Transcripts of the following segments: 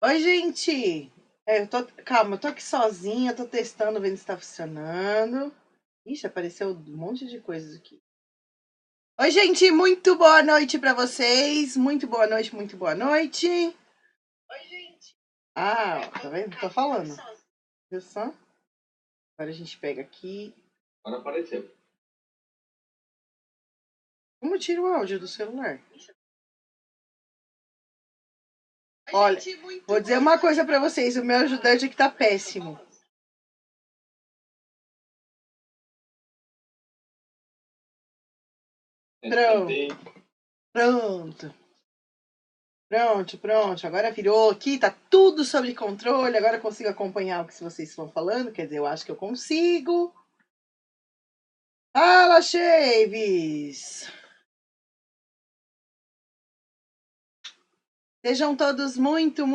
Oi, gente! Calma, eu tô aqui sozinha, tô testando, vendo se tá funcionando. Ixi, apareceu um monte de coisas aqui. Oi, gente, muito boa noite pra vocês. Muito boa noite, muito boa noite. Ah, ó, tá vendo? Tô falando. Viu só? Agora a gente pega aqui. Agora apareceu. Como tira o áudio do celular? Olha, vou dizer uma coisa pra vocês: o meu ajudante aqui tá péssimo. Pronto, Tem. pronto. Pronto. Agora virou aqui, tá tudo sob controle. Agora eu consigo acompanhar o que vocês estão falando. Quer dizer, eu acho que eu consigo. Fala, Chaves! Sejam todos muito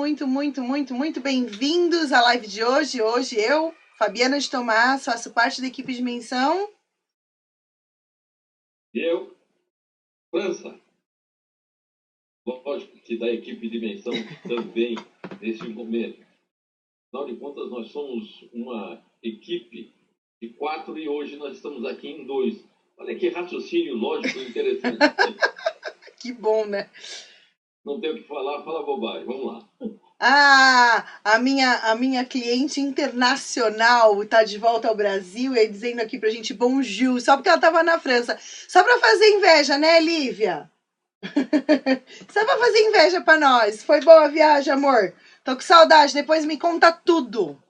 bem-vindos à live de hoje. Hoje eu, Fabiana de Tomás, faço parte da equipe de menção. E eu, França. Lógico que da equipe de dimensão também, nesse momento. Afinal de contas, nós somos uma equipe de 4 e hoje nós estamos aqui em 2. Olha que raciocínio lógico e interessante. Que bom, né? Não tem o que falar, fala bobagem. Vamos lá. Ah, a minha cliente internacional está de volta ao Brasil e dizendo aqui pra gente bonjour, só porque ela estava na França. Só para fazer inveja, né, Lívia? Só pra fazer inveja pra nós. Foi boa a viagem, amor? Tô com saudade, depois me conta tudo.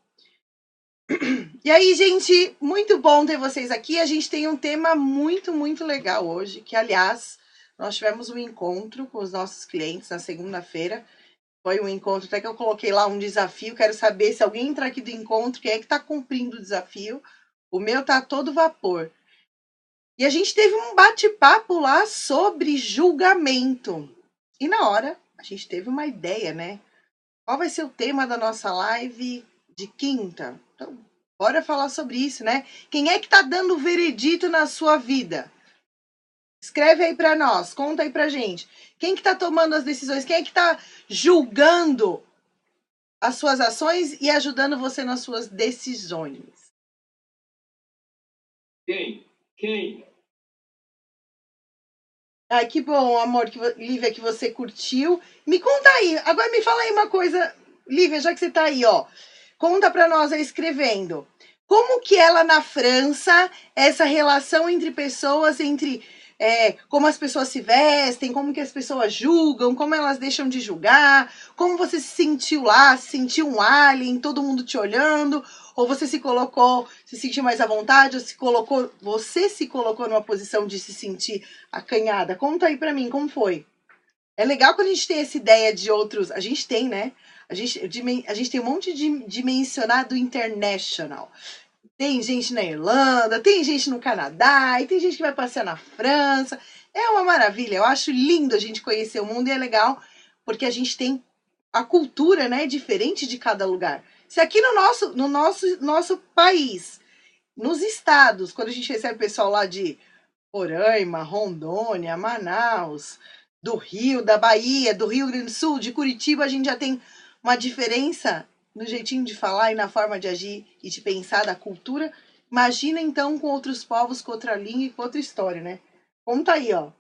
E aí, gente, muito bom ter vocês aqui. A gente tem um tema muito legal hoje, que, aliás, nós tivemos um encontro com os nossos clientes na segunda-feira. Foi um encontro, até que eu coloquei lá um desafio. Quero saber se alguém entrar aqui do encontro, quem é que tá cumprindo o desafio. O meu tá a todo vapor. E a gente teve um bate-papo lá sobre julgamento. E na hora, a gente teve uma ideia, né? Qual vai ser o tema da nossa live de quinta? Então, bora falar sobre isso, né? Quem é que tá dando o veredito na sua vida? Escreve aí para nós, conta aí pra gente. Quem que tá tomando as decisões? Quem é que tá julgando as suas ações e ajudando você nas suas decisões? Quem? Ai, que bom, amor, Lívia, que você curtiu. Me conta aí, agora me fala aí uma coisa, Lívia, já que você tá aí, ó. Conta para nós aí escrevendo. Como que ela na França, essa relação entre pessoas, como as pessoas se vestem, como que as pessoas julgam, como elas deixam de julgar, como você se sentiu lá, se sentiu um alien, todo mundo te olhando, ou você se sentiu mais à vontade, você se colocou numa posição de se sentir acanhada. Conta aí pra mim, como foi? É legal quando a gente tem essa ideia de outros. A gente tem, né? A gente tem um monte de dimensionado international. Tem gente na Irlanda, tem gente no Canadá, e tem gente que vai passear na França. É uma maravilha. Eu acho lindo a gente conhecer o mundo e é legal porque a gente tem a cultura, né, diferente de cada lugar. Se aqui no nosso país, nos estados, quando a gente recebe pessoal lá de Roraima, Rondônia, Manaus, do Rio, da Bahia, do Rio Grande do Sul, de Curitiba, a gente já tem uma diferença no jeitinho de falar e na forma de agir e de pensar da cultura. Imagina então com outros povos, com outra língua e com outra história, né? Conta aí, ó.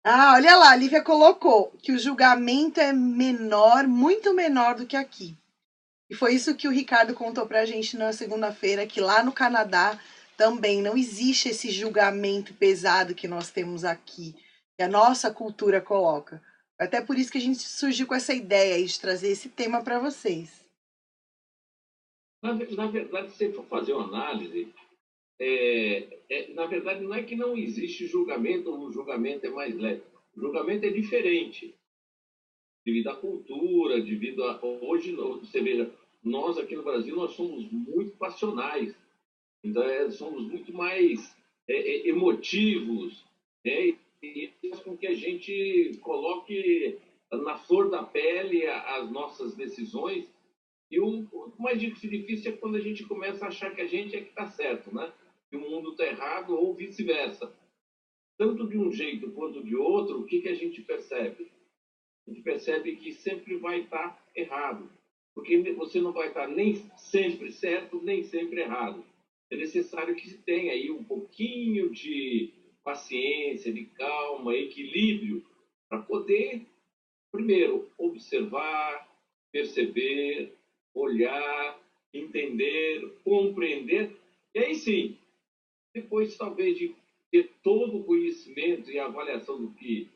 Ah, olha lá, a Lívia colocou que o julgamento é menor, muito menor do que aqui. E foi isso que o Ricardo contou pra gente na segunda-feira, que lá no Canadá também não existe esse julgamento pesado que nós temos aqui, que a nossa cultura coloca. Até por isso que a gente surgiu com essa ideia aí de trazer esse tema para vocês. Na verdade, se você for fazer uma análise, na verdade, não é que não existe julgamento ou o julgamento é mais leve. O julgamento é diferente devido à cultura, devido a... Hoje, você veja, nós aqui no Brasil, nós somos muito passionais. Então, somos muito mais emotivos, né? E faz com que a gente coloque na flor da pele as nossas decisões. E o mais difícil é quando a gente começa a achar que a gente é que está certo, né? Que o mundo está errado ou vice-versa. Tanto de um jeito quanto de outro, o que a gente percebe? a gente percebe que sempre vai estar errado, porque você não vai estar nem sempre certo, nem sempre errado. É necessário que se tenha aí um pouquinho de paciência, de calma, equilíbrio, para poder, primeiro, observar, perceber, olhar, entender, compreender, e aí sim, depois talvez de ter todo o conhecimento e avaliação do que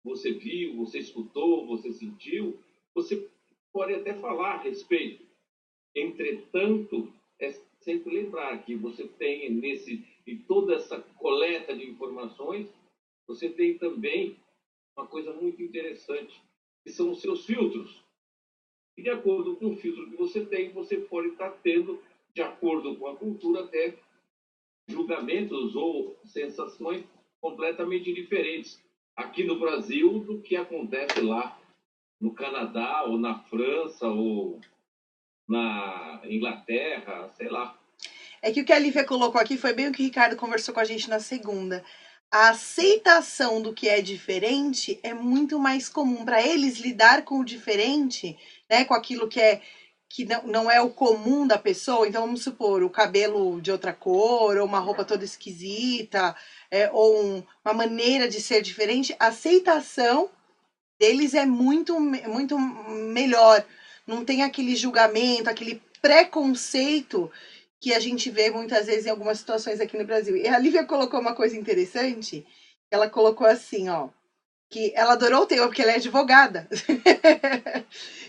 você viu, você escutou, você sentiu, você pode até falar a respeito. Entretanto, é sempre lembrar que você tem em toda essa coleta de informações, você tem também uma coisa muito interessante, que são os seus filtros. E de acordo com o filtro que você tem, você pode estar tendo, de acordo com a cultura, até julgamentos ou sensações completamente diferentes aqui no Brasil do que acontece lá no Canadá, ou na França, ou na Inglaterra, sei lá. É que o que a Lívia colocou aqui foi bem o que o Ricardo conversou com a gente na segunda. A aceitação do que é diferente é muito mais comum para eles lidar com o diferente, né, com aquilo que não é o comum da pessoa. Então, vamos supor, o cabelo de outra cor, ou uma roupa toda esquisita, uma maneira de ser diferente. A aceitação deles é muito melhor. Não tem aquele julgamento, aquele preconceito que a gente vê muitas vezes em algumas situações aqui no Brasil. E a Lívia colocou uma coisa interessante. Ela colocou assim, ó, que ela adorou o tema porque ela é advogada.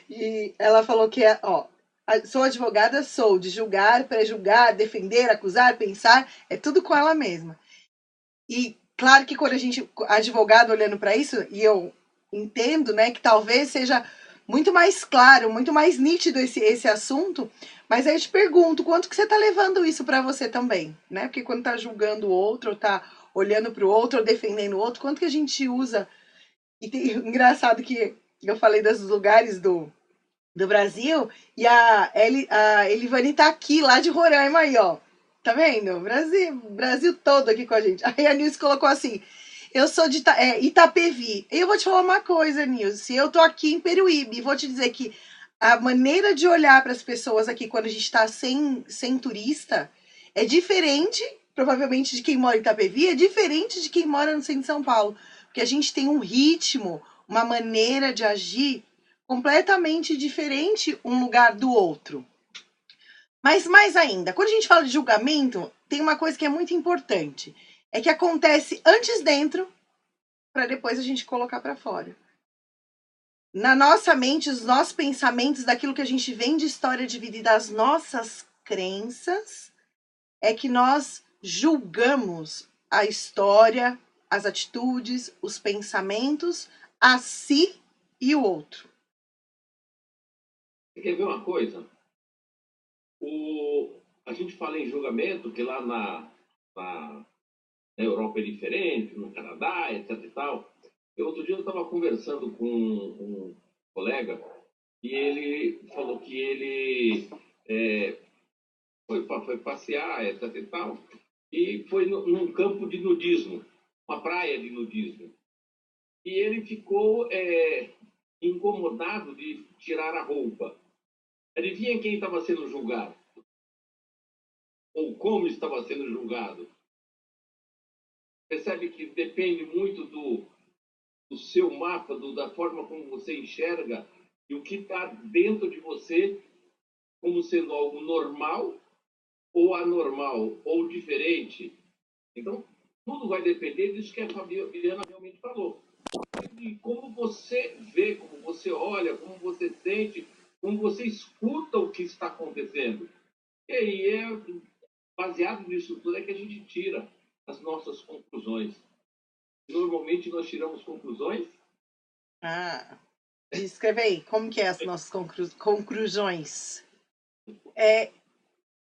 E ela falou que, ó, sou advogada, sou de julgar, pré-julgar, defender, acusar, pensar, é tudo com ela mesma. E claro que quando a gente, advogado, olhando para isso, e eu entendo, né, que talvez seja muito mais claro, muito mais nítido esse assunto, mas aí eu te pergunto, quanto que você está levando isso para você também, né? Porque quando está julgando o outro, ou tá olhando para o outro, ou defendendo o outro, quanto que a gente usa? E tem, engraçado que eu falei dos lugares do Brasil, e a Elivane tá aqui, lá de Roraima aí, ó. Tá vendo? Brasil todo aqui com a gente. Aí a Nilce colocou assim, eu sou de Itapevi. E eu vou te falar uma coisa, Nilce, eu tô aqui em Peruíbe, e vou te dizer que a maneira de olhar para as pessoas aqui quando a gente tá sem turista é diferente, provavelmente, de quem mora em Itapevi, é diferente de quem mora no centro de São Paulo. Porque a gente tem um ritmo, uma maneira de agir completamente diferente um lugar do outro. Mas mais ainda, quando a gente fala de julgamento, tem uma coisa que é muito importante. É que acontece antes dentro, para depois a gente colocar para fora. Na nossa mente, os nossos pensamentos, daquilo que a gente vem de história de vida e das nossas crenças, é que nós julgamos a história, as atitudes, os pensamentos, a si e o outro. Você quer ver uma coisa? A gente fala em julgamento, que lá na Europa é diferente, no Canadá, etc e tal. Outro dia eu estava conversando com um colega e ele falou que ele foi passear, etc e tal, e foi num campo de nudismo, uma praia de nudismo. E ele ficou incomodado de tirar a roupa. Adivinha quem estava sendo julgado? Ou como estava sendo julgado? Percebe que depende muito do seu mapa, da forma como você enxerga e o que está dentro de você como sendo algo normal ou anormal ou diferente. Então, tudo vai depender disso que a Fabiana realmente falou. De como você vê, como você olha, como você sente, como você escuta o que está acontecendo. E aí, baseado nisso tudo, é que a gente tira as nossas conclusões. Normalmente, nós tiramos conclusões. Escreve aí, como que é as nossas conclusões?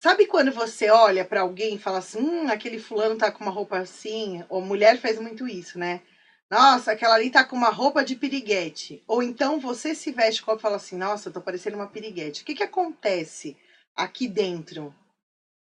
Sabe quando você olha para alguém e fala assim, aquele fulano tá com uma roupa assim, ou mulher faz muito isso, né? Nossa, aquela ali tá com uma roupa de piriguete. Ou então você se veste e fala assim, nossa, eu tô parecendo uma piriguete. O que acontece aqui dentro?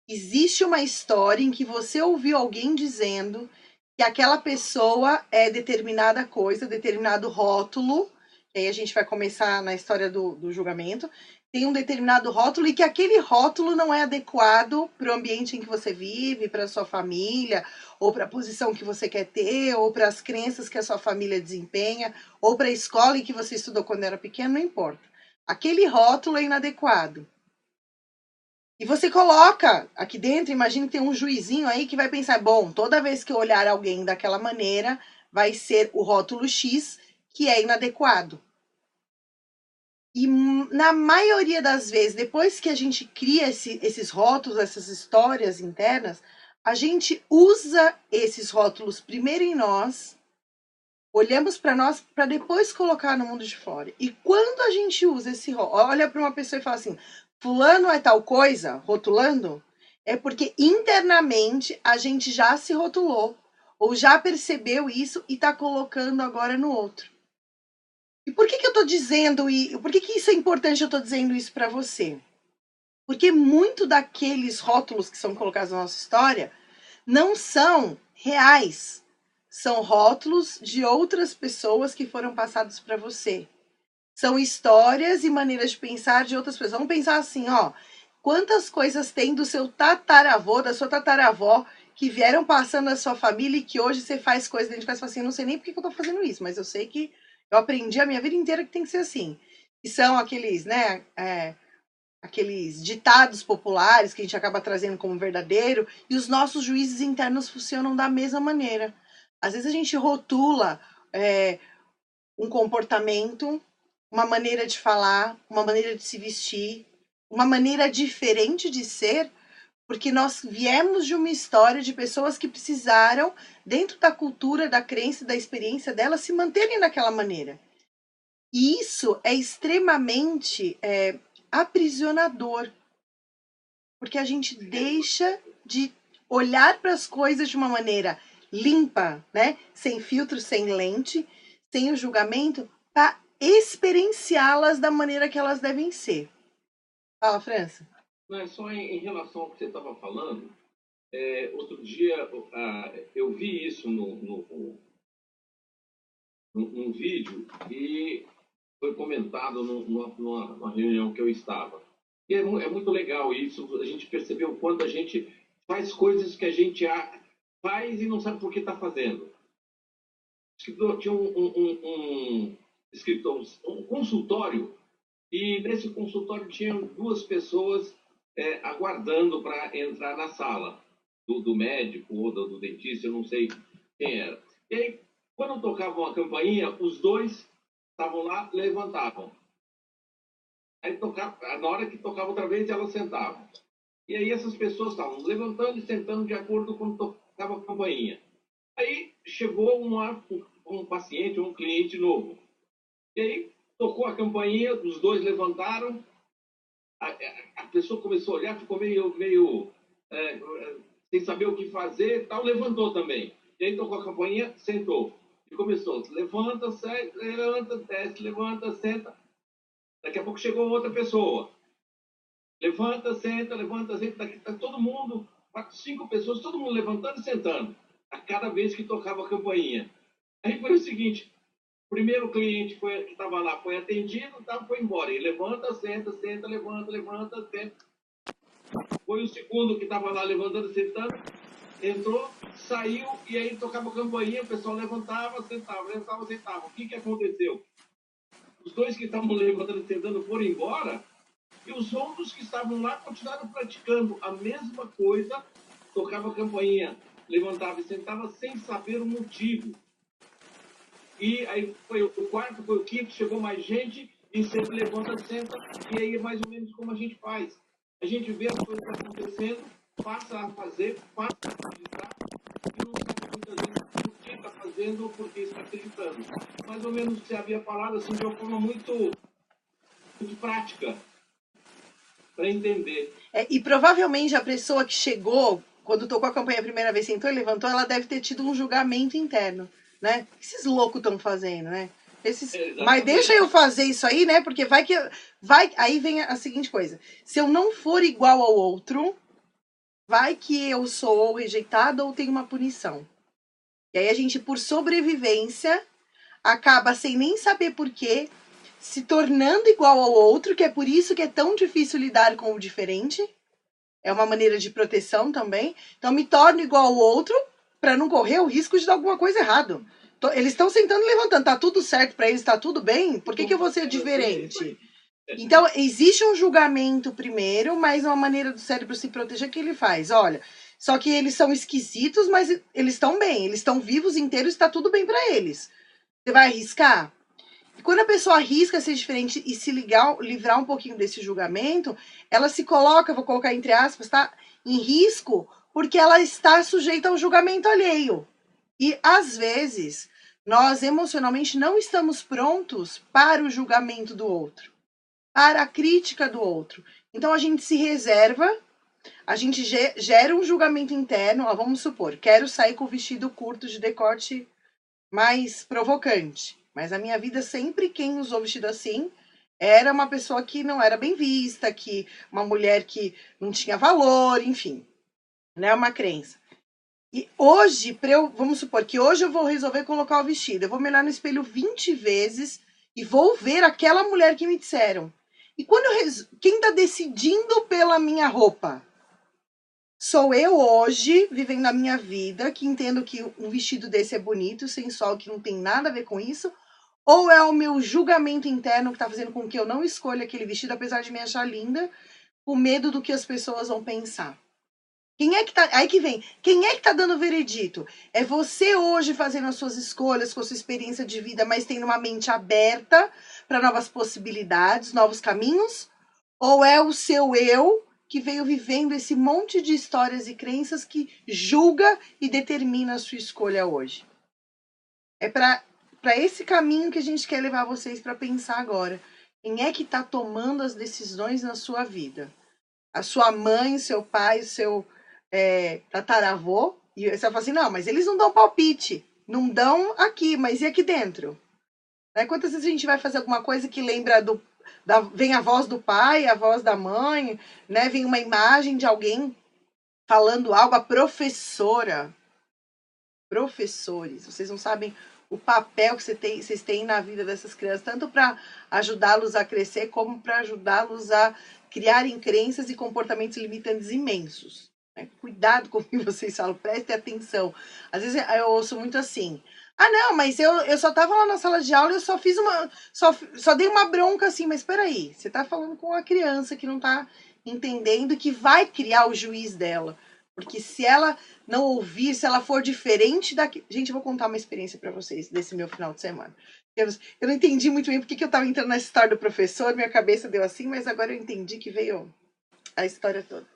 Existe uma história em que você ouviu alguém dizendo que aquela pessoa é determinada coisa, determinado rótulo, e aí a gente vai começar na história do julgamento, tem um determinado rótulo e que aquele rótulo não é adequado para o ambiente em que você vive, para a sua família, ou para a posição que você quer ter, ou para as crenças que a sua família desempenha, ou para a escola em que você estudou quando era pequeno, não importa. Aquele rótulo é inadequado. E você coloca aqui dentro, imagina que tem um juizinho aí que vai pensar, bom, toda vez que eu olhar alguém daquela maneira, vai ser o rótulo X, que é inadequado. E na maioria das vezes, depois que a gente cria esses rótulos, essas histórias internas, a gente usa esses rótulos primeiro em nós, olhamos para nós, para depois colocar no mundo de fora. E quando a gente usa esse rótulo, olha para uma pessoa e fala assim, fulano é tal coisa, rotulando, é porque internamente a gente já se rotulou, ou já percebeu isso e está colocando agora no outro. E por que eu estou dizendo, e por que isso é importante eu estou dizendo isso para você? Porque muito daqueles rótulos que são colocados na nossa história não são reais. São rótulos de outras pessoas que foram passados para você. São histórias e maneiras de pensar de outras pessoas. Vamos pensar assim, ó. Quantas coisas tem do seu tataravô, da sua tataravó, que vieram passando na sua família e que hoje você faz coisas dentro de casa e fala assim, não sei nem por que eu tô fazendo isso, mas eu sei que eu aprendi a minha vida inteira que tem que ser assim. E são aqueles, né, aqueles ditados populares que a gente acaba trazendo como verdadeiro, e os nossos juízes internos funcionam da mesma maneira. Às vezes a gente rotula um comportamento, uma maneira de falar, uma maneira de se vestir, uma maneira diferente de ser, porque nós viemos de uma história de pessoas que precisaram, dentro da cultura, da crença, da experiência delas, se manterem daquela maneira. E isso é extremamente aprisionador, porque a gente deixa de olhar para as coisas de uma maneira limpa, né? Sem filtro, sem lente, sem o julgamento, para experienciá-las da maneira que elas devem ser. Fala, França. Não é só em relação ao que você estava falando. Outro dia eu vi isso num vídeo e foi comentado numa reunião que eu estava. E é muito legal isso, a gente percebeu o quanto a gente faz coisas que a gente faz e não sabe por que está fazendo. Tinha um escritor, um consultório, e nesse consultório tinham duas pessoas aguardando para entrar na sala, do médico ou do dentista, eu não sei quem era. E aí, quando tocavam a campainha, os dois estavam lá, levantavam. Aí tocava, na hora que tocava outra vez, elas sentavam. E aí essas pessoas estavam levantando e sentando de acordo com tocava a campainha. Aí chegou um paciente, um cliente novo. E aí tocou a campainha, os dois levantaram, a pessoa começou a olhar, ficou meio sem saber o que fazer e tal, levantou também. E aí tocou a campainha, sentou. E começou, levanta, desce, levanta, senta. Daqui a pouco chegou outra pessoa. Levanta, senta, daqui tá todo mundo, 4, 5 pessoas, todo mundo levantando e sentando, a cada vez que tocava a campainha. Aí foi o seguinte, o primeiro cliente que estava lá foi atendido, foi embora. E levanta, senta, levanta, senta. Foi o segundo que estava lá levantando, sentando, entrou, saiu, e aí tocava a campainha, o pessoal levantava, sentava. O que aconteceu? Os dois que estavam levantando e sentando foram embora, e os outros que estavam lá continuaram praticando a mesma coisa, tocava a campainha, levantava e sentava sem saber o motivo. E aí foi o quarto, foi o quinto, chegou mais gente, e sempre levanta, senta, e aí é mais ou menos como a gente faz. A gente vê as coisas acontecendo, passa a fazer, passa a acreditar, e não sabe muitas vezes por que está fazendo ou por que está acreditando. Mais ou menos você havia falado assim, de uma forma muito prática, para entender. E provavelmente a pessoa que chegou, quando tocou a campanha a primeira vez, sentou e levantou, ela deve ter tido um julgamento interno, né? O que esses loucos estão fazendo, né? Mas deixa eu fazer isso aí, né? Porque aí vem a seguinte coisa. Se eu não for igual ao outro, vai que eu sou ou rejeitado ou tenho uma punição. E aí a gente, por sobrevivência, acaba sem nem saber por quê, se tornando igual ao outro, que é por isso que é tão difícil lidar com o diferente. É uma maneira de proteção também. Então, me torno igual ao outro para não correr o risco de dar alguma coisa errada. Eles estão sentando e levantando. Tá tudo certo para eles? Tá tudo bem? Por que eu vou ser diferente? Então, existe um julgamento primeiro, mas uma maneira do cérebro se proteger que ele faz. Olha, só que eles são esquisitos, mas eles estão bem. Eles estão vivos inteiros, está tudo bem para eles. Você vai arriscar? E quando a pessoa arrisca ser diferente e se livrar um pouquinho desse julgamento, ela se coloca, vou colocar entre aspas, tá? Em risco, porque ela está sujeita ao julgamento alheio. E, às vezes, nós emocionalmente não estamos prontos para o julgamento do outro, para a crítica do outro. Então, a gente se reserva, a gente gera um julgamento interno. Ó, vamos supor, quero sair com o vestido curto de decote mais provocante. Mas a minha vida, sempre quem usou vestido assim era uma pessoa que não era bem vista, que uma mulher que não tinha valor, enfim, né? Uma crença. E hoje, vamos supor que hoje eu vou resolver colocar o vestido. Eu vou me olhar no espelho 20 vezes e vou ver aquela mulher que me disseram. E quando quem está decidindo pela minha roupa? Sou eu hoje, vivendo a minha vida, que entendo que um vestido desse é bonito, sensual, que não tem nada a ver com isso? Ou é o meu julgamento interno que está fazendo com que eu não escolha aquele vestido, apesar de me achar linda, com medo do que as pessoas vão pensar? Quem é que tá... Aí que vem. Quem é que tá dando o veredito? É você hoje fazendo as suas escolhas, com a sua experiência de vida, mas tendo uma mente aberta para novas possibilidades, novos caminhos? Ou é o seu eu que veio vivendo esse monte de histórias e crenças que julga e determina a sua escolha hoje? É para esse caminho que a gente quer levar vocês para pensar agora. Quem é que está tomando as decisões na sua vida? A sua mãe, seu pai, seu tataravô? E você vai falar assim, não, mas eles não dão palpite. Não dão aqui, mas e aqui dentro? Né? Quantas vezes a gente vai fazer alguma coisa que lembra vem a voz do pai, a voz da mãe, né? Vem uma imagem de alguém falando algo, a professora. Professores, vocês não sabem o papel que vocês têm na vida dessas crianças, tanto para ajudá-los a crescer, como para ajudá-los a criarem crenças e comportamentos limitantes imensos. Né? Cuidado com o que vocês falam, prestem atenção. Às vezes eu ouço muito assim, ah não, mas eu só estava lá na sala de aula e eu só fiz só dei uma bronca assim, mas espera aí, você está falando com uma criança que não está entendendo, que vai criar o juiz dela. Porque se ela não ouvir, se ela for diferente daqui... Gente, eu vou contar uma experiência para vocês desse meu final de semana. Eu não entendi muito bem porque eu estava entrando nessa história do professor, minha cabeça deu assim, mas agora eu entendi que veio a história toda.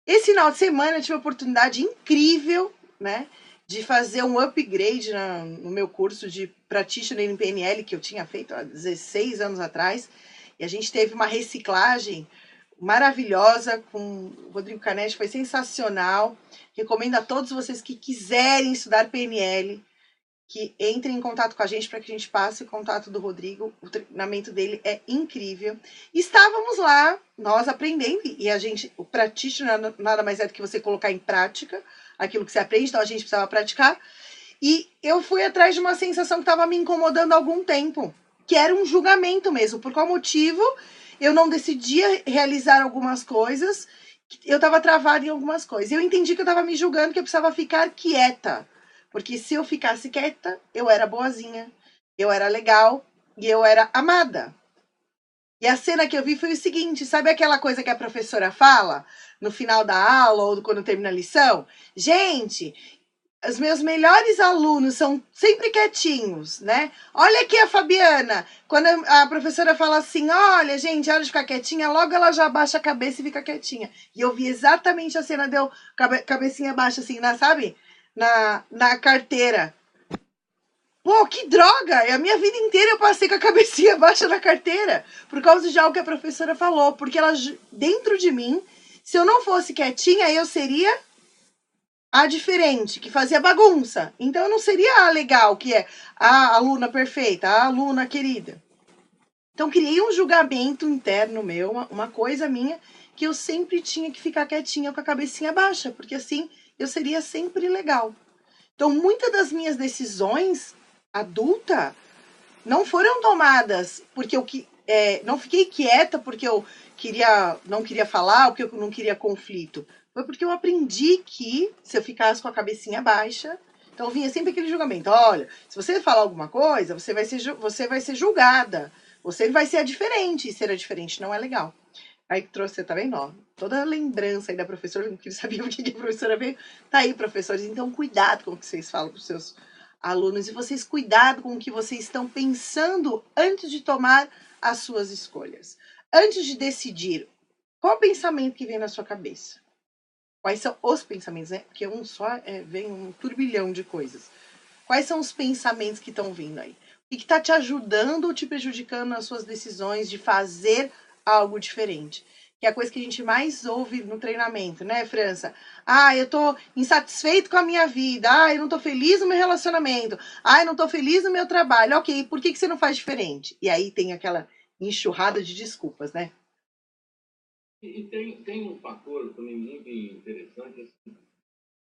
Esse final de semana eu tive a oportunidade incrível, né, de fazer um upgrade no meu curso de Practitioner em PNL, que eu tinha feito há 16 anos atrás, e a gente teve uma reciclagem maravilhosa com o Rodrigo Canetti, foi sensacional. Recomendo a todos vocês que quiserem estudar PNL, que entrem em contato com a gente para que a gente passe o contato do Rodrigo. O treinamento dele é incrível. Estávamos lá, nós aprendendo, e o practitioner nada mais é do que você colocar em prática aquilo que você aprende, então a gente precisava praticar. E eu fui atrás de uma sensação que estava me incomodando há algum tempo, que era um julgamento mesmo. Por qual motivo eu não decidia realizar algumas coisas, eu estava travada em algumas coisas. Eu entendi que eu estava me julgando, que eu precisava ficar quieta. Porque se eu ficasse quieta, eu era boazinha, eu era legal e eu era amada. E a cena que eu vi foi o seguinte, sabe aquela coisa que a professora fala no final da aula ou quando termina a lição? Gente, os meus melhores alunos são sempre quietinhos, né? Olha aqui a Fabiana, quando a professora fala assim, olha, gente, hora de ficar quietinha, logo ela já abaixa a cabeça e fica quietinha. E eu vi exatamente a cena, deu cabecinha baixa assim, sabe? Na carteira. Pô, que droga! A minha vida inteira eu passei com a cabecinha baixa na carteira, por causa de algo que a professora falou, porque ela, dentro de mim, se eu não fosse quietinha, eu seria a diferente, que fazia bagunça. Então eu não seria a legal, que é a aluna perfeita, a aluna querida. Então criei um julgamento interno meu, uma coisa minha, que eu sempre tinha que ficar quietinha com a cabecinha baixa, porque assim eu seria sempre legal. Então, muitas das minhas decisões adulta não foram tomadas porque eu não fiquei quieta porque eu não queria falar, ou porque eu não queria conflito. Foi porque eu aprendi que se eu ficasse com a cabecinha baixa, então vinha sempre aquele julgamento. Olha, se você falar alguma coisa, você vai ser julgada. Você vai ser a diferente. E ser a diferente não é legal. Aí trouxe, tá vendo? Ó, toda a lembrança aí da professora, que sabia o que a professora veio. Tá aí, professores. Então, cuidado com o que vocês falam para os seus alunos. E vocês, cuidado com o que vocês estão pensando antes de tomar as suas escolhas. Antes de decidir, qual o pensamento que vem na sua cabeça? Quais são os pensamentos, né? Porque um só vem um turbilhão de coisas. Quais são os pensamentos que estão vindo aí? O que está te ajudando ou te prejudicando nas suas decisões de fazer algo diferente? Que é a coisa que a gente mais ouve no treinamento, né, França? Ah, eu tô insatisfeito com a minha vida. Ah, eu não tô feliz no meu relacionamento. Ah, eu não tô feliz no meu trabalho. Ok, por que você não faz diferente? E aí tem aquela enxurrada de desculpas, né? E tem um fator também muito interessante, assim,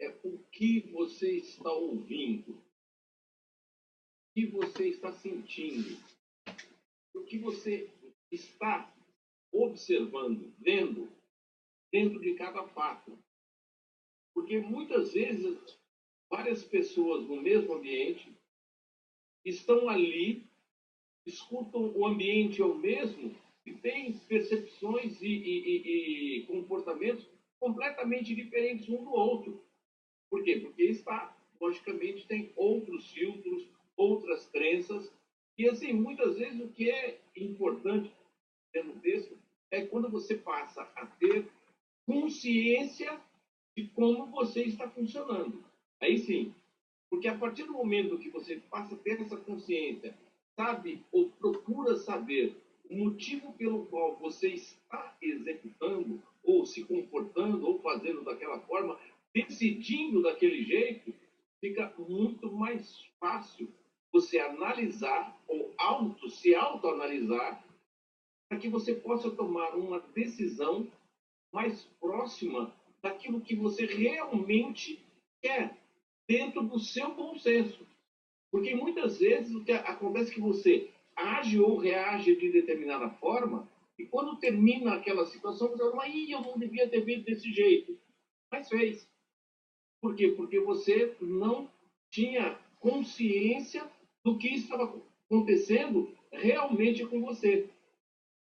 é o que você está ouvindo, o que você está sentindo, o que você está observando, vendo, dentro de cada fato. Porque muitas vezes várias pessoas no mesmo ambiente estão ali, escutam o ambiente é o mesmo e têm percepções e comportamentos completamente diferentes um do outro. Por quê? Porque está, logicamente, tem outros filtros, outras crenças. E, assim, muitas vezes o que é importante no texto é quando você passa a ter consciência de como você está funcionando. Aí sim, porque a partir do momento que você passa a ter essa consciência, sabe ou procura saber o motivo pelo qual você está executando, ou se comportando, ou fazendo daquela forma, decidindo daquele jeito, fica muito mais fácil você analisar ou se autoanalisar para que você possa tomar uma decisão mais próxima daquilo que você realmente quer, dentro do seu bom senso. Porque muitas vezes o que acontece é que você age ou reage de determinada forma, e quando termina aquela situação, você fala, eu não devia ter feito desse jeito. Mas fez. Por quê? Porque você não tinha consciência do que estava acontecendo realmente com você.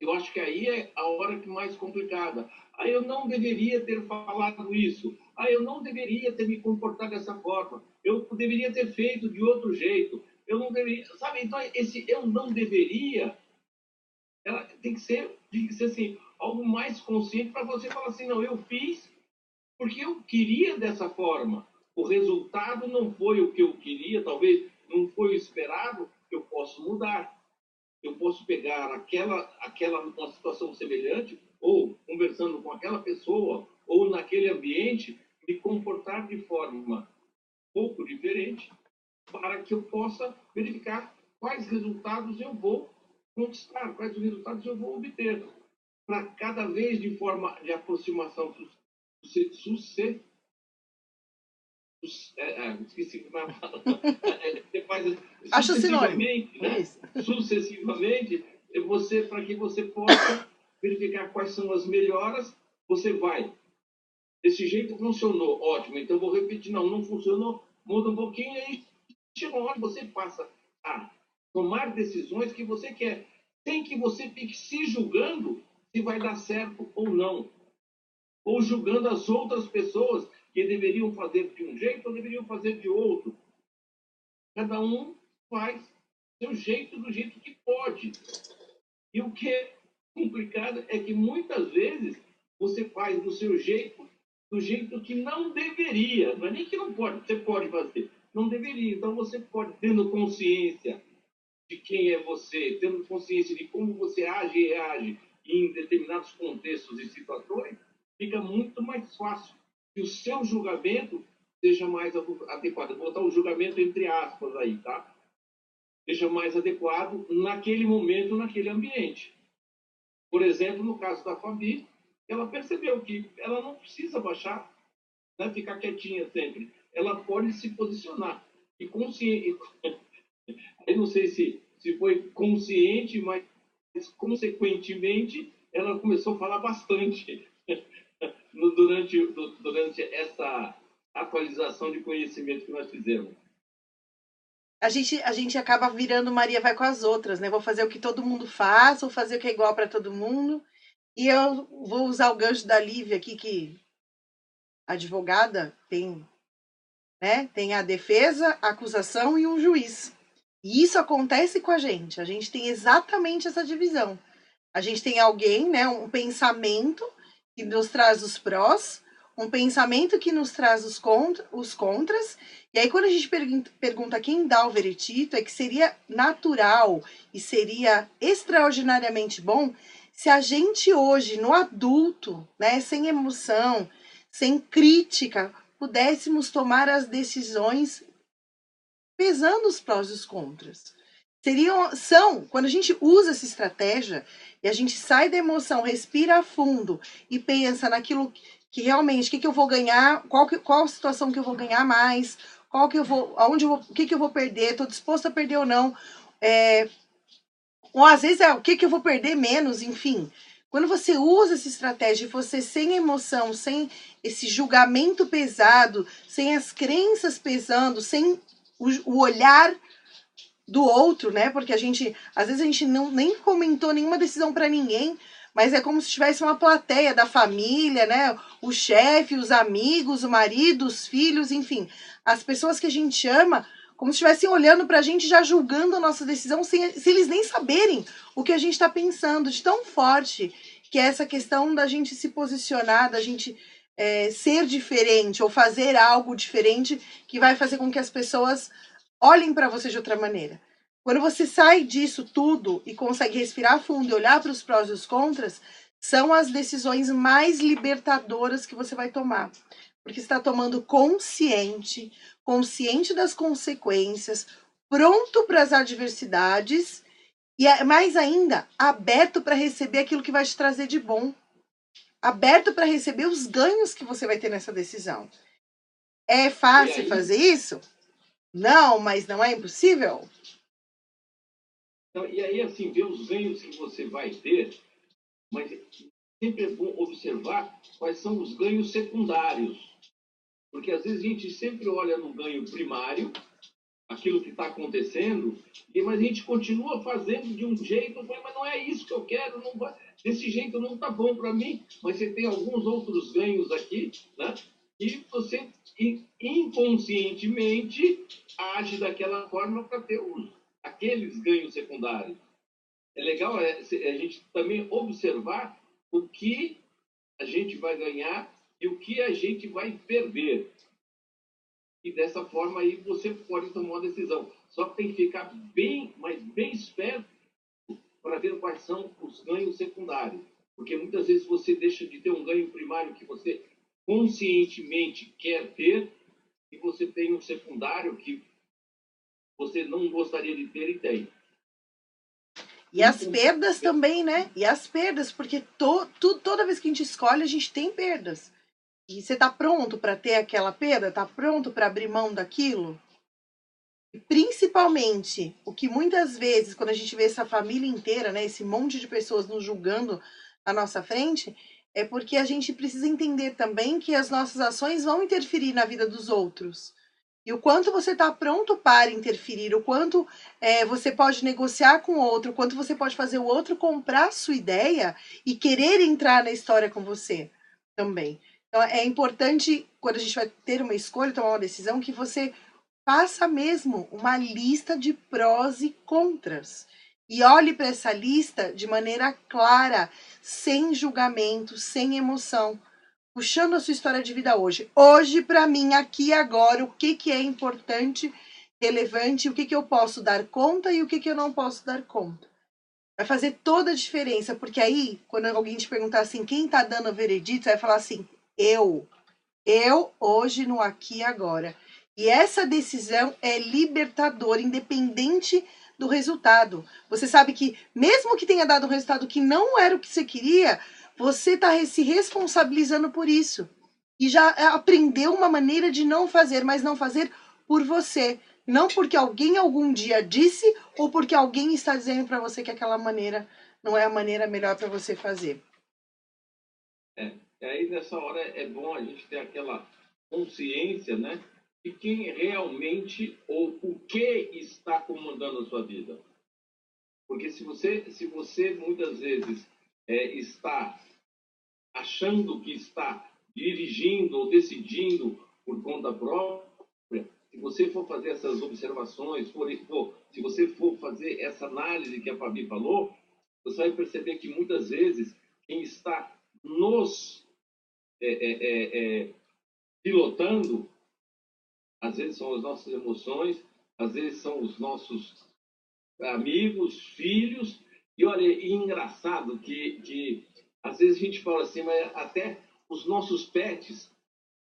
Eu acho que aí é a hora que mais complicada. Aí eu não deveria ter falado isso. Aí eu não deveria ter me comportado dessa forma. Eu deveria ter feito de outro jeito. Eu não deveria, sabe? Então esse eu não deveria, ela tem que ser assim, algo mais consciente para você falar assim, não, eu fiz porque eu queria dessa forma. O resultado não foi o que eu queria, talvez não foi o esperado, eu posso mudar. Eu posso pegar uma situação semelhante, ou conversando com aquela pessoa, ou naquele ambiente, me comportar de forma um pouco diferente, para que eu possa verificar quais resultados eu vou conquistar, quais resultados eu vou obter, para cada vez de forma de aproximação esqueci como é você faz Acho sinônimo. sucessivamente, né? Sucessivamente, para que você possa verificar quais são as melhoras, você vai. Desse jeito funcionou, ótimo. Então vou repetir, não funcionou, muda um pouquinho e aí chega uma hora que você passa a tomar decisões que você quer, sem que você fique se julgando se vai dar certo ou não, ou julgando as outras pessoas que deveriam fazer de um jeito ou deveriam fazer de outro. Cada um faz seu jeito do jeito que pode. E o que é complicado é que muitas vezes você faz do jeito que não deveria. Não é nem que não pode, você pode fazer. Não deveria. Então você pode, tendo consciência de quem é você, tendo consciência de como você age e reage em determinados contextos e situações, fica muito mais fácil que o seu julgamento seja mais adequado. Vou botar o julgamento entre aspas aí, tá? Seja mais adequado naquele momento, naquele ambiente. Por exemplo, no caso da Fabi, ela percebeu que ela não precisa baixar, né, ficar quietinha sempre. ela pode se posicionar. E consciente, eu não sei se foi consciente, mas consequentemente ela começou a falar bastante durante essa atualização de conhecimento que nós fizemos. A gente acaba virando Maria vai com as outras, né? Vou fazer o que todo mundo faz, vou fazer o que é igual para todo mundo. E eu vou usar o gancho da Lívia aqui, que advogada tem, né? Tem a defesa, a acusação e um juiz. E isso acontece com a gente. A gente tem exatamente essa divisão. A gente tem alguém, né? Um pensamento que nos traz os prós, um pensamento que nos traz os contras. E aí, quando a gente pergunta quem dá o veredito, é que seria natural e seria extraordinariamente bom se a gente hoje, no adulto, né, sem emoção, sem crítica, pudéssemos tomar as decisões pesando os prós e os contras. Quando a gente usa essa estratégia e a gente sai da emoção, respira fundo e pensa naquilo que realmente, o que eu vou ganhar, qual a situação que eu vou ganhar mais, o que eu vou perder, estou disposto a perder ou não, ou às vezes o que eu vou perder menos, enfim. Quando você usa essa estratégia, você sem emoção, sem esse julgamento pesado, sem as crenças pesando, sem o olhar do outro, né? Porque às vezes a gente nem comentou nenhuma decisão para ninguém, mas é como se tivesse uma plateia da família, né? O chefe, os amigos, o marido, os filhos, enfim, as pessoas que a gente ama, como se estivessem olhando para a gente, já julgando a nossa decisão, se eles nem saberem o que a gente está pensando, de tão forte que é essa questão da gente se posicionar, da gente ser diferente ou fazer algo diferente que vai fazer com que as pessoas olhem para você de outra maneira. Quando você sai disso tudo e consegue respirar fundo e olhar para os prós e os contras, são as decisões mais libertadoras que você vai tomar. Porque você está tomando consciente das consequências, pronto para as adversidades e, mais ainda, aberto para receber aquilo que vai te trazer de bom. Aberto para receber os ganhos que você vai ter nessa decisão. É fácil fazer isso? Não, mas não é impossível? Então, e aí, assim, ver os ganhos que você vai ter, mas sempre é bom observar quais são os ganhos secundários. Porque às vezes a gente sempre olha no ganho primário, aquilo que está acontecendo, mas a gente continua fazendo de um jeito, mas não é isso que eu quero, não vai, desse jeito não está bom para mim, mas você tem alguns outros ganhos aqui, né? E você inconscientemente age daquela forma para ter aqueles ganhos secundários. É legal a gente também observar o que a gente vai ganhar e o que a gente vai perder. E dessa forma aí você pode tomar uma decisão. Só que tem que ficar bem esperto para ver quais são os ganhos secundários. Porque muitas vezes você deixa de ter um ganho primário que você conscientemente quer ter e você tem um secundário que você não gostaria de ter e tem. E as perdas também, né? E as perdas, porque toda vez que a gente escolhe, a gente tem perdas. E você tá pronto para ter aquela perda? Tá pronto para abrir mão daquilo? E principalmente, o que muitas vezes, quando a gente vê essa família inteira, né, esse monte de pessoas nos julgando à nossa frente, é porque a gente precisa entender também que as nossas ações vão interferir na vida dos outros. E o quanto você está pronto para interferir, o quanto você pode negociar com o outro, o quanto você pode fazer o outro comprar a sua ideia e querer entrar na história com você também. Então, é importante, quando a gente vai ter uma escolha, tomar uma decisão, que você faça mesmo uma lista de prós e contras. E olhe para essa lista de maneira clara, sem julgamento, sem emoção, puxando a sua história de vida hoje. Hoje, para mim, aqui e agora, o que é importante, relevante, o que eu posso dar conta e o que eu não posso dar conta. Vai fazer toda a diferença, porque aí, quando alguém te perguntar assim, quem tá dando o veredito, você vai falar assim, eu hoje no aqui e agora. E essa decisão é libertadora, independente do resultado. Você sabe que, mesmo que tenha dado um resultado que não era o que você queria, você está se responsabilizando por isso. e já aprendeu uma maneira de não fazer, mas não fazer por você. Não porque alguém algum dia disse ou porque alguém está dizendo para você que aquela maneira não é a maneira melhor para você fazer. E aí, nessa hora, é bom a gente ter aquela consciência, né? De quem realmente ou o que está comandando a sua vida. Porque se você muitas vezes está achando que está dirigindo ou decidindo por conta própria, se você for fazer essas observações, se você for fazer essa análise que a Fabi falou, você vai perceber que muitas vezes quem está nos é, é, é, pilotando, às vezes são as nossas emoções, às vezes são os nossos amigos, filhos. E olha, é engraçado que às vezes a gente fala assim, mas até os nossos pets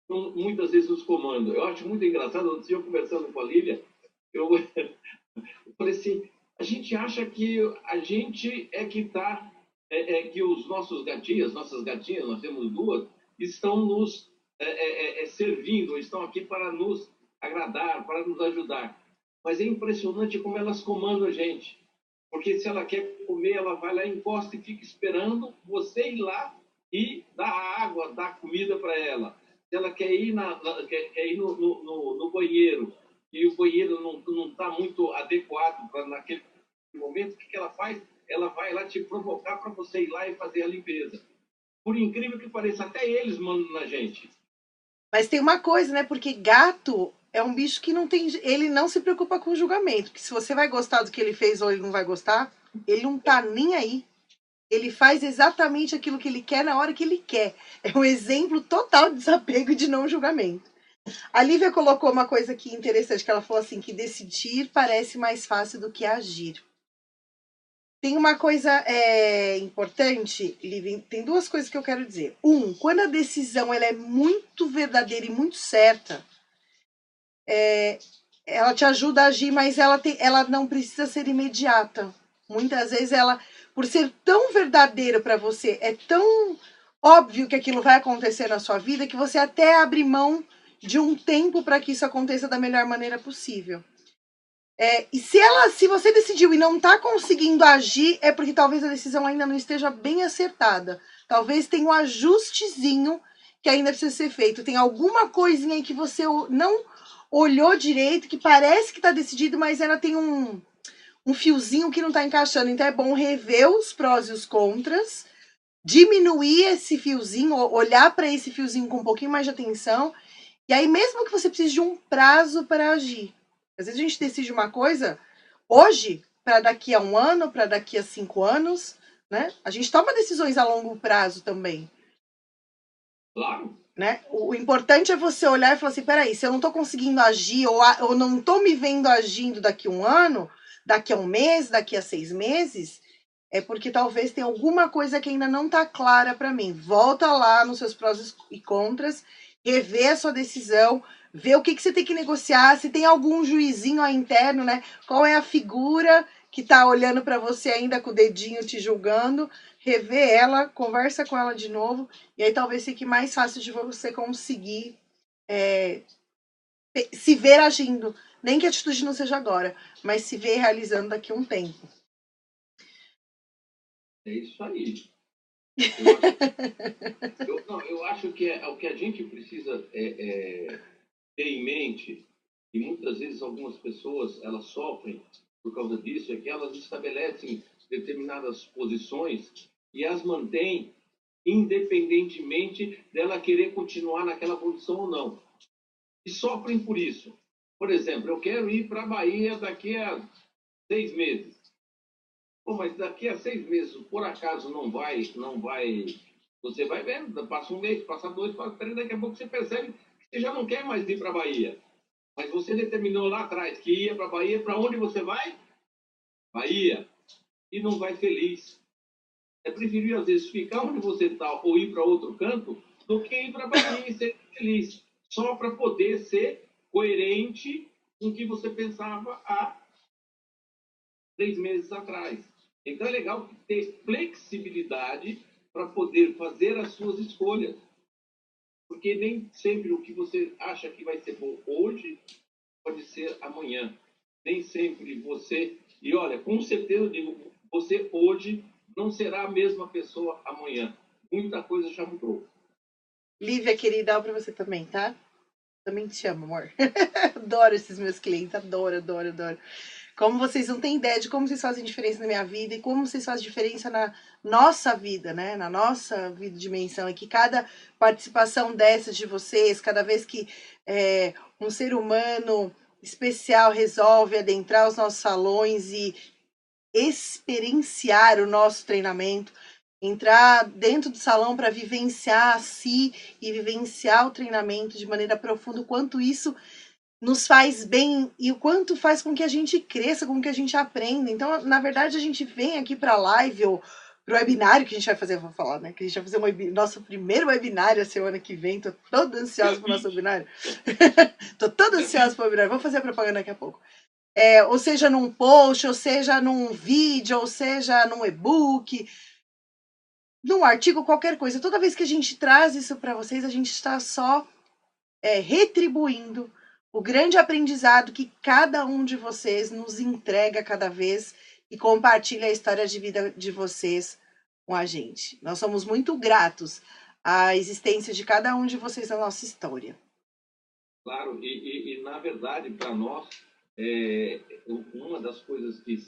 muitas vezes nos comandam. Eu acho muito engraçado, outro dia eu conversando com a Lília, eu, eu falei assim, a gente acha que a gente é que está, que os nossos gatinhos, nossas gatinhas, nós temos duas, estão nos servindo, estão aqui para nos agradar, para nos ajudar. Mas é impressionante como elas comandam a gente. Porque se ela quer comer, ela vai lá, encosta e fica esperando você ir lá e dar água, dar comida para ela. Se ela quer ir, quer ir no banheiro e o banheiro não está muito adequado para naquele momento, o que ela faz? Ela vai lá te provocar para você ir lá e fazer a limpeza. Por incrível que pareça, até eles mandam na gente. Mas tem uma coisa, né? Porque gato é um bicho que não tem. Ele não se preocupa com o julgamento. Que se você vai gostar do que ele fez ou ele não vai gostar, ele não tá nem aí. Ele faz exatamente aquilo que ele quer na hora que ele quer. É um exemplo total de desapego e de não julgamento. A Lívia colocou uma coisa aqui interessante, que ela falou assim, que decidir parece mais fácil do que agir. Tem uma coisa importante, Lívia, tem duas coisas que eu quero dizer. Quando a decisão ela é muito verdadeira e muito certa, ela te ajuda a agir, mas ela não precisa ser imediata. Muitas vezes ela, por ser tão verdadeiro para você, é tão óbvio que aquilo vai acontecer na sua vida que você até abre mão de um tempo para que isso aconteça da melhor maneira possível. E se você decidiu e não está conseguindo agir, é porque talvez a decisão ainda não esteja bem acertada. Talvez tenha um ajustezinho que ainda precisa ser feito. Tem alguma coisinha aí que você não olhou direito, que parece que está decidido, mas ela tem um fiozinho que não está encaixando. Então é bom rever os prós e os contras, diminuir esse fiozinho, olhar para esse fiozinho com um pouquinho mais de atenção. E aí, mesmo que você precise de um prazo para agir. Às vezes a gente decide uma coisa hoje, para daqui a 1 ano, para daqui a 5 anos, né? A gente toma decisões a longo prazo também. Claro. Né? O importante é você olhar e falar assim, peraí, se eu não estou conseguindo agir, ou não estou me vendo agindo daqui a 1 ano, daqui a 1 mês, daqui a 6 meses, é porque talvez tenha alguma coisa que ainda não está clara para mim. Volta lá nos seus prós e contras, rever a sua decisão, ver o que você tem que negociar, se tem algum juizinho aí interno, né? Qual é a figura que está olhando para você ainda com o dedinho te julgando, rever ela, conversa com ela de novo, e aí talvez fique mais fácil de você conseguir se ver agindo. Nem que a atitude não seja agora, mas se ver realizando daqui a um tempo. É isso aí. Eu acho que o que a gente precisa ter em mente, e muitas vezes algumas pessoas elas sofrem por causa disso, é que elas estabelecem determinadas posições e as mantêm independentemente dela querer continuar naquela posição ou não. E sofrem por isso. Por exemplo, eu quero ir para a Bahia daqui a 6 meses. Pô, mas daqui a 6 meses, por acaso não vai, você vai vendo, passa um mês, passa dois, passa três, daqui a pouco você percebe que você já não quer mais ir para a Bahia. Mas você determinou lá atrás que ia para a Bahia, para onde você vai? Bahia. E não vai feliz. É preferível, às vezes, ficar onde você está ou ir para outro canto do que ir para a Bahia e ser feliz. Só para poder ser coerente com o que você pensava há 3 meses atrás. Então é legal ter flexibilidade para poder fazer as suas escolhas. Porque nem sempre o que você acha que vai ser bom hoje pode ser amanhã. Nem sempre você... E olha, com certeza eu digo, você hoje não será a mesma pessoa amanhã. Muita coisa já mudou. Lívia, querida, para você também, tá? Também te amo, amor. Adoro esses meus clientes, adoro, adoro, adoro. Como vocês não têm ideia de como vocês fazem diferença na minha vida e como vocês fazem diferença na nossa vida, né? Na nossa vida de dimensão. E que cada participação dessas de vocês, cada vez que um ser humano especial resolve adentrar os nossos salões e experienciar o nosso treinamento, entrar dentro do salão para vivenciar a si e vivenciar o treinamento de maneira profunda, o quanto isso nos faz bem e o quanto faz com que a gente cresça, com que a gente aprenda. Então, na verdade, a gente vem aqui para a live ou para o webinário que a gente vai fazer, vou falar, né? Que a gente vai fazer nosso primeiro webinário a semana que vem. Tô toda ansiosa para o nosso webinário. Tô toda ansiosa para o webinário. Vou fazer a propaganda daqui a pouco. Ou seja num post, ou seja num vídeo, ou seja num e-book, num artigo, qualquer coisa. Toda vez que a gente traz isso para vocês, a gente está só retribuindo o grande aprendizado que cada um de vocês nos entrega cada vez e compartilha a história de vida de vocês com a gente. Nós somos muito gratos à existência de cada um de vocês na nossa história. Claro, e na verdade, para nós, uma das coisas que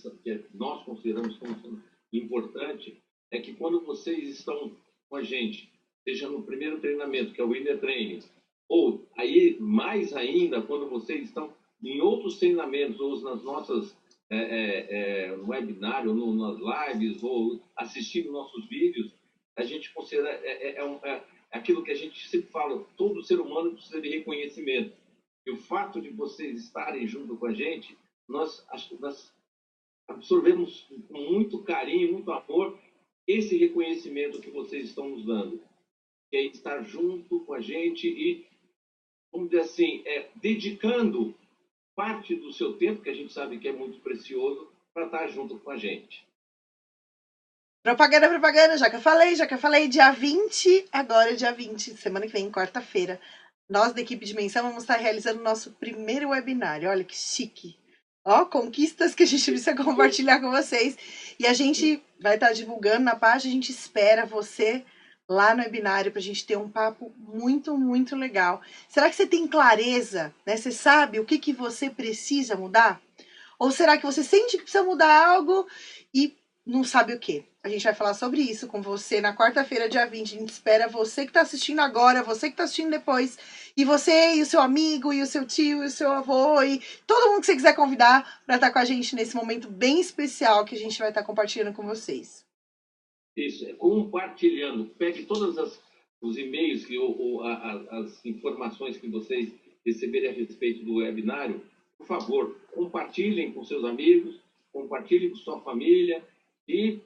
nós consideramos como importante é que quando vocês estão com a gente, seja no primeiro treinamento, que é o Winner Training, ou aí, mais ainda, quando vocês estão em outros treinamentos, ou nas nossas no webinário, ou nas lives, ou assistindo nossos vídeos, a gente considera aquilo que a gente sempre fala, todo ser humano precisa de reconhecimento. E o fato de vocês estarem junto com a gente, nós absorvemos com muito carinho, muito amor, esse reconhecimento que vocês estão nos dando. Que é estar junto com a gente e, vamos dizer assim, dedicando parte do seu tempo, que a gente sabe que é muito precioso, para estar junto com a gente. Propaganda, já que eu falei, dia 20, agora dia 20, semana que vem, quarta-feira, nós da equipe Dimensão vamos estar realizando o nosso primeiro webinário. Olha que chique. Ó, conquistas que a gente precisa compartilhar com vocês. E a gente vai estar divulgando na página, a gente espera você lá no webinário para a gente ter um papo muito, muito legal. Será que você tem clareza, né? Você sabe o que você precisa mudar? Ou será que você sente que precisa mudar algo e não sabe o quê? A gente vai falar sobre isso com você na quarta-feira, dia 20. A gente espera você que está assistindo agora, você que está assistindo depois, e você, e o seu amigo, e o seu tio, e o seu avô, e todo mundo que você quiser convidar para estar com a gente nesse momento bem especial que a gente vai estar compartilhando com vocês. Isso, compartilhando. Pegue todos os e-mails ou as informações que vocês receberem a respeito do webinário. Por favor, compartilhem com seus amigos, compartilhem com sua família e,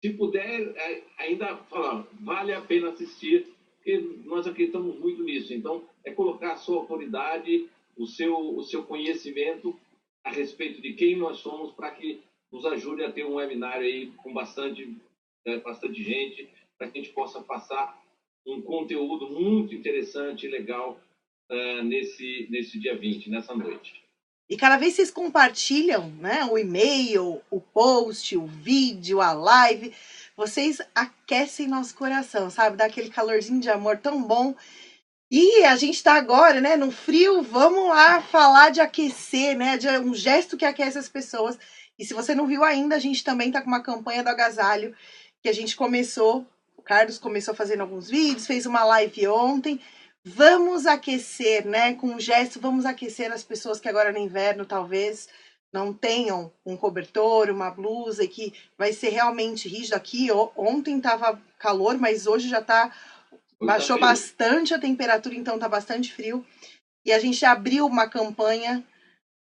se puder, ainda falar, vale a pena assistir, porque nós acreditamos muito nisso. Então, é colocar a sua autoridade, o seu conhecimento a respeito de quem nós somos para que nos ajude a ter um webinário aí com bastante gente, para que a gente possa passar um conteúdo muito interessante e legal nesse dia 20, nessa noite. E cada vez vocês compartilham, né, o e-mail, o post, o vídeo, a live, vocês aquecem nosso coração, sabe? Dá aquele calorzinho de amor tão bom. E a gente tá agora, né, no frio, vamos lá falar de aquecer, né, de um gesto que aquece as pessoas. E se você não viu ainda, a gente também tá com uma campanha do agasalho que a gente começou, o Carlos começou fazendo alguns vídeos, fez uma live ontem. Vamos aquecer, né, com um gesto, vamos aquecer as pessoas que agora no inverno talvez não tenham um cobertor, uma blusa, e que vai ser realmente rígido aqui. Ontem tava calor, mas hoje já tá... Baixou bastante a temperatura, então tá bastante frio. E a gente abriu uma campanha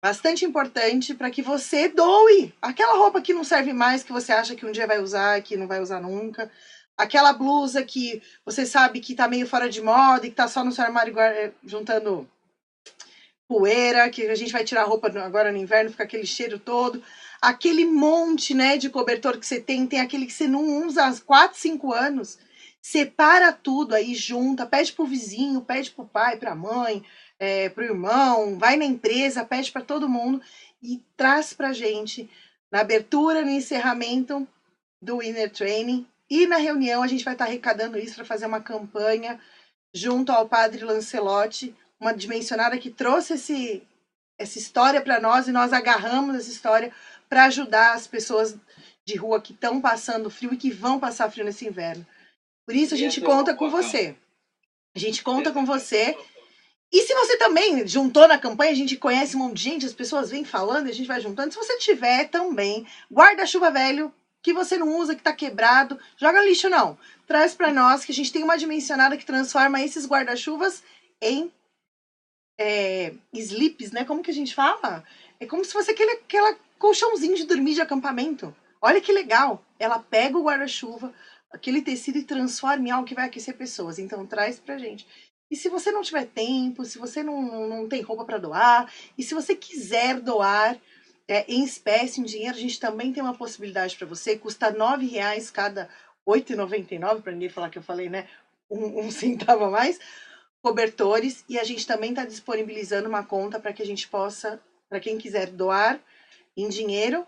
bastante importante para que você doe aquela roupa que não serve mais, que você acha que um dia vai usar, que não vai usar nunca. Aquela blusa que você sabe que tá meio fora de moda e que tá só no seu armário juntando poeira, que a gente vai tirar a roupa agora no inverno, fica aquele cheiro todo. Aquele monte, né, de cobertor que você tem aquele que você não usa há 4, 5 anos. separa tudo aí, junta, pede pro vizinho, pede pro pai, pra mãe, pro irmão, vai na empresa, pede para todo mundo e traz pra gente na abertura, no encerramento do Winner Training e na reunião a gente vai estar arrecadando isso para fazer uma campanha junto ao Padre Lancelotti, uma dimensionada que trouxe essa história para nós e nós agarramos essa história para ajudar as pessoas de rua que estão passando frio e que vão passar frio nesse inverno. Por isso a gente conta com você. A gente conta com você. E se você também juntou na campanha, a gente conhece um monte de gente, as pessoas vêm falando, a gente vai juntando. Se você tiver também guarda-chuva velho, que você não usa, que tá quebrado, joga lixo não. Traz para nós, que a gente tem uma dimensionada que transforma esses guarda-chuvas em slips, né? Como que a gente fala? É como se fosse aquela colchãozinho de dormir de acampamento. Olha que legal. Ela pega o guarda-chuva, aquele tecido e transforma em algo que vai aquecer pessoas. Então traz pra gente. E se você não tiver tempo, se você não tem roupa para doar, e se você quiser doar em espécie, em dinheiro, a gente também tem uma possibilidade para você. Custa R$9 cada R$8,99, para ninguém falar que eu falei, né? Um centavo a mais. Cobertores. E a gente também está disponibilizando uma conta para que a gente possa, para quem quiser doar em dinheiro,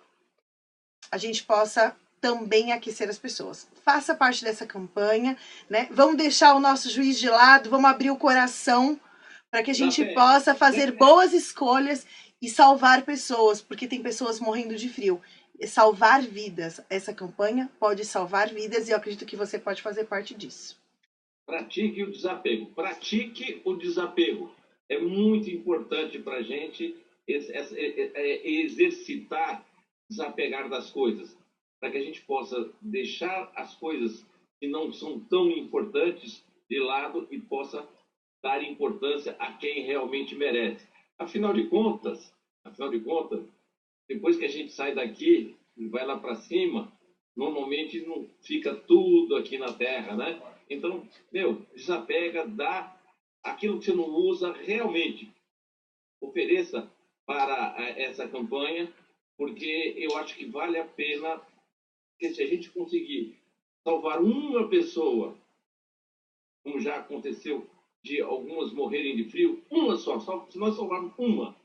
a gente possa também aquecer as pessoas. Faça parte dessa campanha, né? Vamos deixar o nosso juiz de lado, vamos abrir o coração para que a gente possa fazer boas escolhas e salvar pessoas, porque tem pessoas morrendo de frio. Salvar vidas. Essa campanha pode salvar vidas e eu acredito que você pode fazer parte disso. Pratique o desapego. Pratique o desapego. É muito importante para a gente exercitar, desapegar das coisas, para que a gente possa deixar as coisas que não são tão importantes de lado e possa dar importância a quem realmente merece. Afinal de contas, depois que a gente sai daqui e vai lá para cima, normalmente não fica tudo aqui na Terra, né? Então, desapega, dá aquilo que você não usa, realmente ofereça para essa campanha, porque eu acho que vale a pena, porque se a gente conseguir salvar uma pessoa, como já aconteceu de algumas morrerem de frio, uma só, se nós salvarmos uma,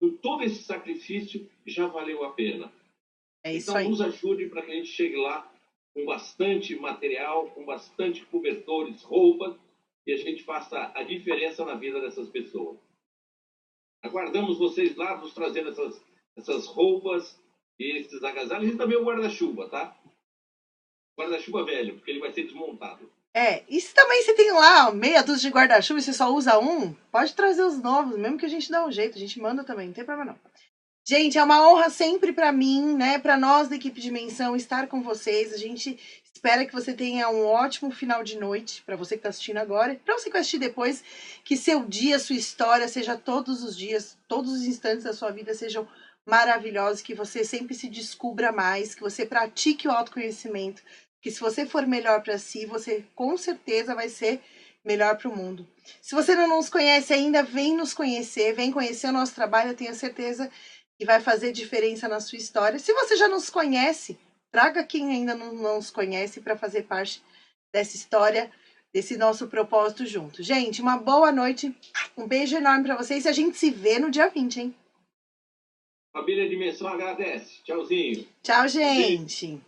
com todo esse sacrifício, já valeu a pena. É isso então, aí. nos ajude para que a gente chegue lá com bastante material, com bastante cobertores, roupas, e a gente faça a diferença na vida dessas pessoas. Aguardamos vocês lá, nos trazendo essas roupas e esses agasalhos, e também o guarda-chuva, tá? Guarda-chuva velho, porque ele vai ser desmontado. E se também você tem lá meia dúzia de guarda-chuva e você só usa um, pode trazer os novos, mesmo que a gente dá um jeito, a gente manda também, não tem problema não. Gente, é uma honra sempre para mim, né, para nós da equipe Dimensão estar com vocês. A gente espera que você tenha um ótimo final de noite, para você que está assistindo agora, e para você que vai assistir depois, que seu dia, sua história seja todos os dias, todos os instantes da sua vida sejam maravilhosos, que você sempre se descubra mais, que você pratique o autoconhecimento, que se você for melhor para si, você com certeza vai ser melhor para o mundo. Se você não nos conhece ainda, vem nos conhecer, vem conhecer o nosso trabalho, eu tenho certeza que vai fazer diferença na sua história. Se você já nos conhece, traga quem ainda não nos conhece para fazer parte dessa história, desse nosso propósito junto. Gente, uma boa noite, um beijo enorme para vocês e a gente se vê no dia 20, hein? Família Dimensão agradece. Tchauzinho. Tchau, gente.